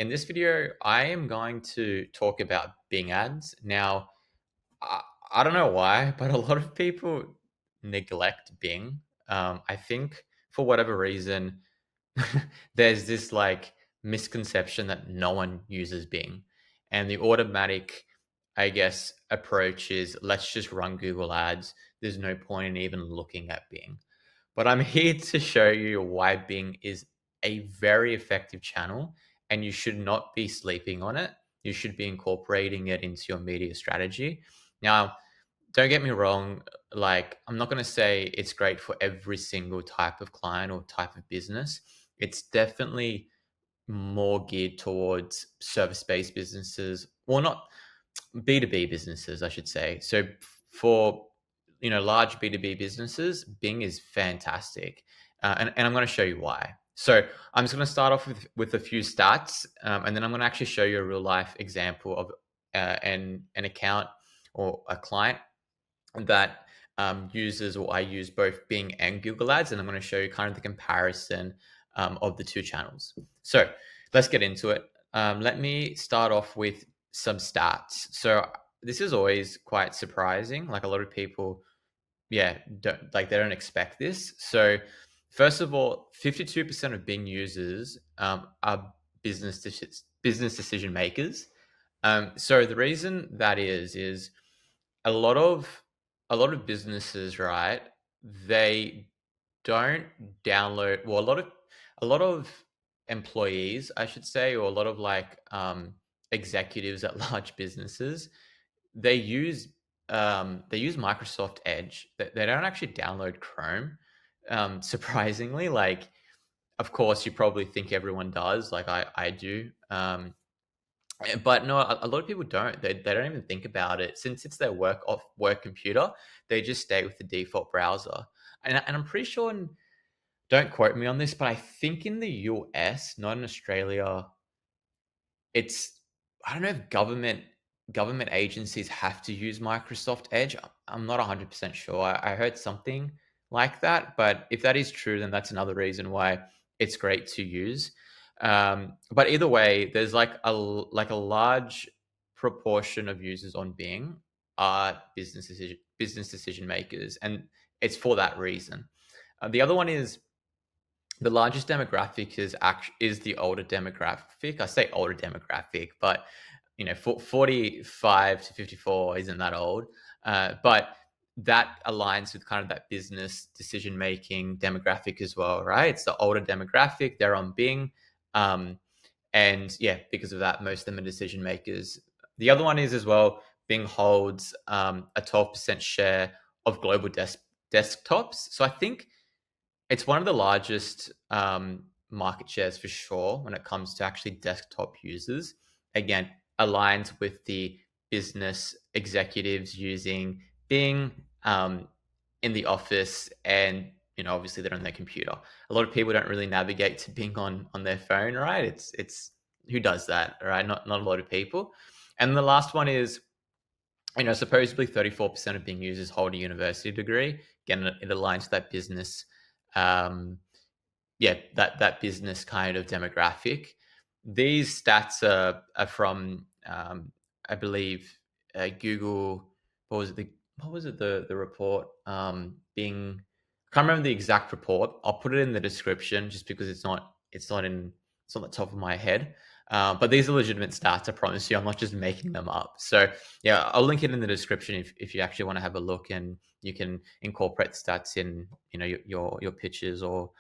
In this video, I am going to talk about Bing ads. Now, I, I don't know why, but a lot of people neglect Bing. I think for whatever reason, there's this like misconception that no one uses Bing. And the automatic, I guess, approach is let's just run Google ads. There's no point in even looking at Bing. But I'm here to show you why Bing is a very effective channel and you should not be sleeping on it. You should be incorporating it into your media strategy. Now, don't get me wrong, like, I'm not going to say it's great for every single type of client or type of business. It's definitely more geared towards service-based businesses, well, not B2B businesses, I should say. So for large B2B businesses, Bing is fantastic, and I'm going to show you why. So I'm just going to start off with a few stats, and then I'm going to actually show you a real life example of an account or a client that uses, or I use both Bing and Google Ads, and I'm going to show you kind of the comparison of the two channels. So let's get into it. Let me start off with some stats. So this is always quite surprising. Like a lot of people, yeah, they don't expect this. So first of all, 52% of Bing users are business decision makers. So the reason that is a lot of businesses, right? They don't download. Well, a lot of employees, I should say, or a lot of executives at large businesses, they use Microsoft Edge. They don't actually download Chrome. Surprisingly, like, of course, you probably think everyone does, like I do. But no, a lot of people don't. They don't even think about it. Since it's their work computer, they just stay with the default browser. And I'm pretty sure, and don't quote me on this, but I think in the US, not in Australia, it's, I don't know if government agencies have to use Microsoft Edge. I'm not 100% sure. I heard something like that, but if that is true, then that's another reason why it's great to use. But either way, there's like a large proportion of users on Bing are business decision makers, and it's for that reason. The other one is the largest demographic is the older demographic. I say older demographic, but 45 to 54 isn't that old. But that aligns with kind of that business decision making demographic as well, right? It's the older demographic. They're on Bing. And yeah, because of that, most of them are decision makers. The other one is as well, Bing holds a 12% share of global desktops. So I think it's one of the largest market shares for sure when it comes to actually desktop users. Again, aligned with the business executives using Bing in the office, and obviously they're on their computer. A lot of people don't really navigate to Bing on their phone, right? It's who does that, right? Not a lot of people. And the last one is, supposedly 34% of Bing users hold a university degree. Again, it aligns with that business, um, yeah, that business kind of demographic. These stats are from, I believe, Google. What was it the report? Being, I can't remember the exact report. I'll put it in the description just because it's not the top of my head. But these are legitimate stats. I promise you, I'm not just making them up. So yeah, I'll link it in the description if you actually want to have a look, and you can incorporate stats in your pitches or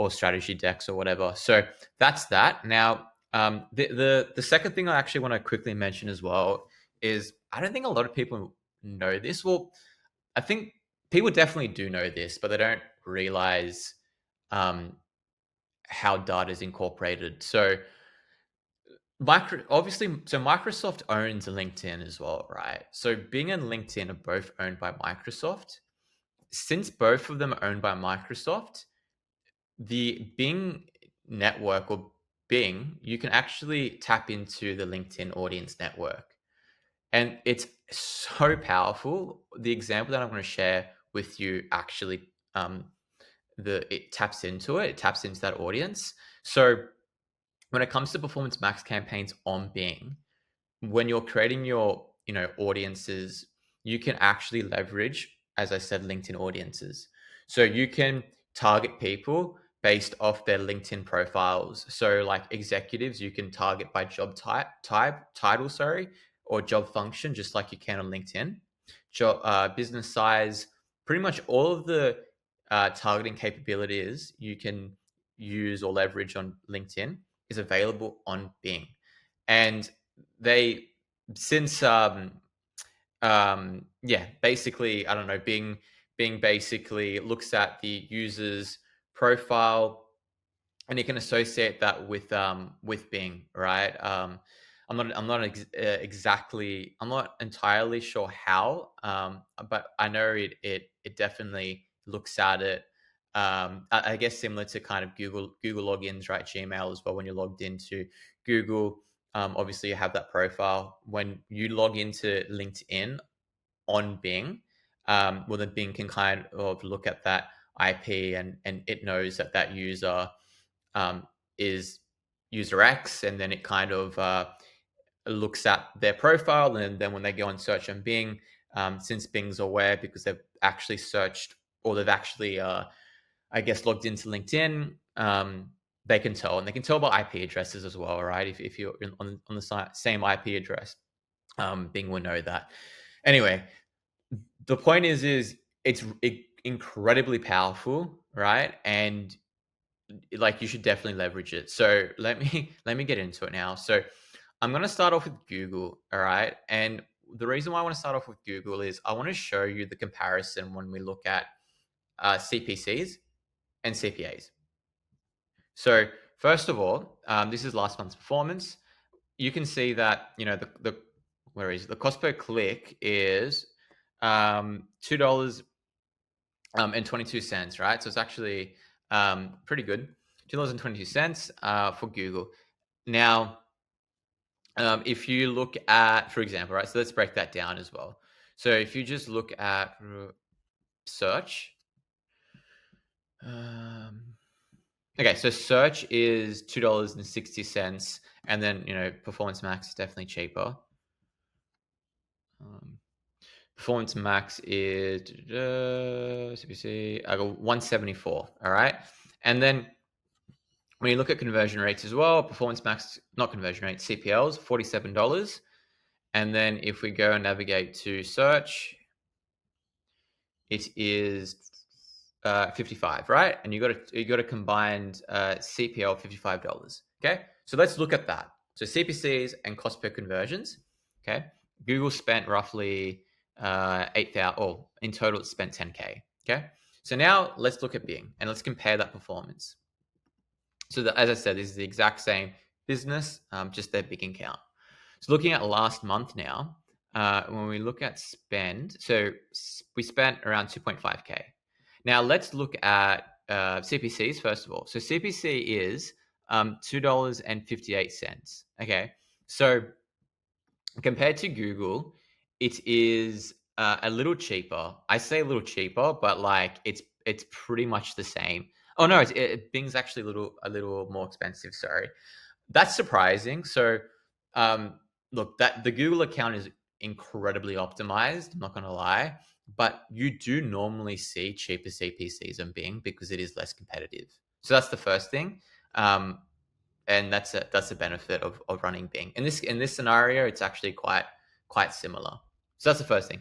strategy decks or whatever. So that's that. Now, the second thing I actually want to quickly mention as well is, I don't think a lot of people know this. Well, I think people definitely do know this, but they don't realize um, how data is incorporated. So Microsoft owns LinkedIn as well, right? So Bing and LinkedIn are both owned by Microsoft. Since both of them are owned by Microsoft, the Bing network, or Bing, you can actually tap into the LinkedIn audience network. And it's so powerful. The example that I'm going to share with you actually, it taps into that audience. So when it comes to performance max campaigns on Bing, when you're creating your audiences, you can actually leverage, as I said, LinkedIn audiences. So you can target people based off their LinkedIn profiles. So like executives, you can target by job title, sorry, or job function, just like you can on LinkedIn. Business size, pretty much all of the targeting capabilities you can use or leverage on LinkedIn is available on Bing. And they since yeah, basically, I don't know, Bing basically looks at the user's profile, and you can associate that with Bing, right? I'm not entirely sure how, but I know it definitely looks at it. I guess similar to kind of Google logins, right? Gmail as well. When you're logged into Google, obviously you have that profile. When you log into LinkedIn on Bing, well, then Bing can kind of look at that IP, and it knows that that user um, is user X, and then it kind of looks at their profile, and then when they go and search on Bing, since Bing's aware because they've actually searched, or they've actually, I guess, logged into LinkedIn, they can tell, and they can tell by IP addresses as well, right? If you're on the same IP address, Bing will know that. Anyway, the point is it's incredibly powerful, right? And like you should definitely leverage it. So let me get into it now. So I'm going to start off with Google, all right? And the reason why I want to start off with Google is I want to show you the comparison when we look at CPCs and CPAs. So first of all, this is last month's performance. You can see that the where is it? The cost per click is $2 and 22 cents, right? So it's actually pretty good. $2.22 for Google. Now, if you look at, for example, right, so let's break that down as well. So if you just look at search, okay, so search is $2.60, and then Performance Max is definitely cheaper. Performance Max is CPC. I got 174. All right, and then when you look at conversion rates as well, Performance Max, not conversion rates, CPLs, $47. And then if we go and navigate to search, it is 55, right? And you got a combined CPL $55. Okay, so let's look at that. So CPCs and cost per conversions. Okay, Google spent roughly 8,000, or in total it spent 10K. Okay, so now let's look at Bing and let's compare that performance. So as I said, this is the exact same business, just their Bing account. So looking at last month now, when we look at spend, so we spent around 2.5K. Now let's look at CPCs first of all. So CPC is $2.58. Okay, so compared to Google, it is a little cheaper. I say a little cheaper, but like it's pretty much the same. Oh no, Bing's actually a little more expensive. Sorry, that's surprising. So, look, that the Google account is incredibly optimized. I'm not going to lie, but you do normally see cheaper CPCs on Bing because it is less competitive. So that's the first thing, and that's a benefit of running Bing. In this scenario, it's actually quite similar. So that's the first thing.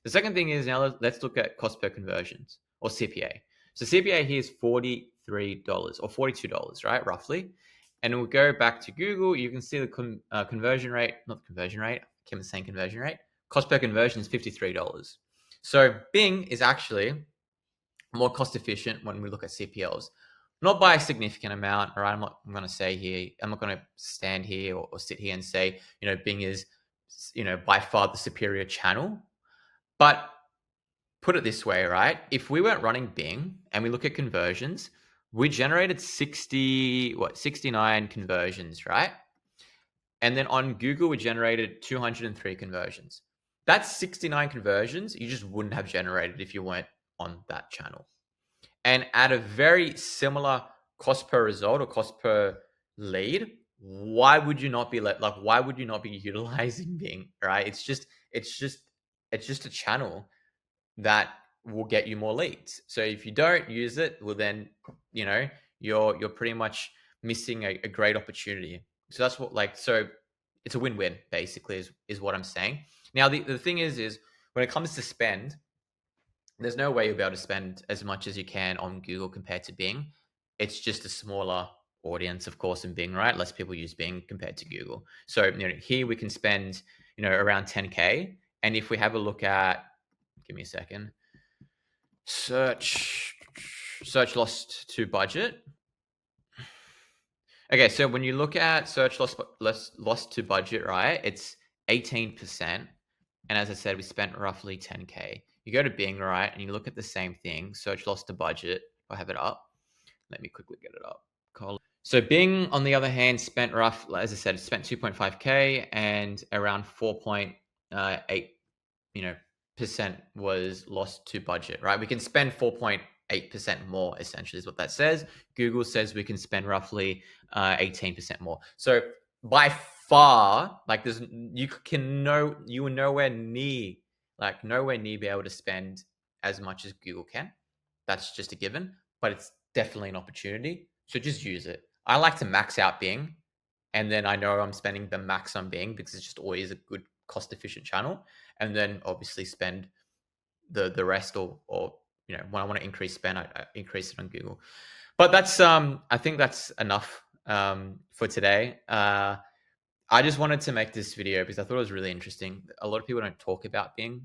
The second thing is, now let's look at cost per conversions, or CPA. So CPA here is $43 or $42, right, roughly. And we'll go back to Google. You can see the conversion rate, not the conversion rate. I keep saying conversion rate. Cost per conversion is $53. So Bing is actually more cost efficient when we look at CPLs, not by a significant amount. All right, I'm not going to stand here or sit here and say Bing is by far the superior channel. But put it this way, right? If we weren't running Bing and we look at conversions, we generated 69 conversions, right? And then on Google, we generated 203 conversions. That's 69 conversions you just wouldn't have generated if you weren't on that channel. And at a very similar cost per result or cost per lead, why would you not be like why would you not be utilizing Bing, right? It's just it's just a channel that will get you more leads. So if you don't use it, well then, you know, you're pretty much missing a great opportunity. So that's what like so it's a win-win basically is what I'm saying. Now the thing is when it comes to spend, there's no way you'll be able to spend as much as you can on Google compared to Bing. It's just a smaller audience, of course, in Bing, right? Less people use Bing compared to Google. So, you know, here we can spend, you know, around 10K. And if we have a look at, give me a second, search loss to budget. Okay, so when you look at search loss to budget, right? It's 18%. And as I said, we spent roughly 10K. You go to Bing, right? And you look at the same thing, search loss to budget. I have it up. Let me quickly get it up. So Bing, on the other hand, spent as I said, spent 2.5K and around 4.8, you know, percent was lost to budget, right? We can spend 4.8% more, essentially, is what that says. Google says we can spend roughly 18% more. So by far, like you are nowhere near, like nowhere near be able to spend as much as Google can. That's just a given, but it's definitely an opportunity. So just use it. I like to max out Bing, and then I know I'm spending the max on Bing because it's just always a good cost efficient channel, and then obviously spend the rest, or you know, when I want to increase spend, I increase it on Google. But that's I think that's enough for today. I just wanted to make this video because I thought it was really interesting. A lot of people don't talk about Bing,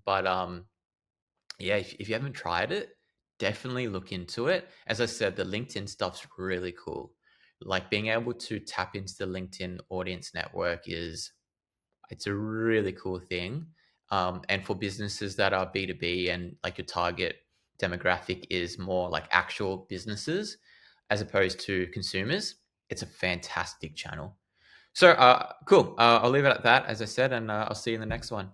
but yeah, if you haven't tried it, definitely look into it. As I said, the LinkedIn stuff's really cool. Like being able to tap into the LinkedIn audience network it's a really cool thing. And for businesses that are B2B and like your target demographic is more like actual businesses as opposed to consumers, it's a fantastic channel. So cool. I'll leave it at that, as I said, and I'll see you in the next one.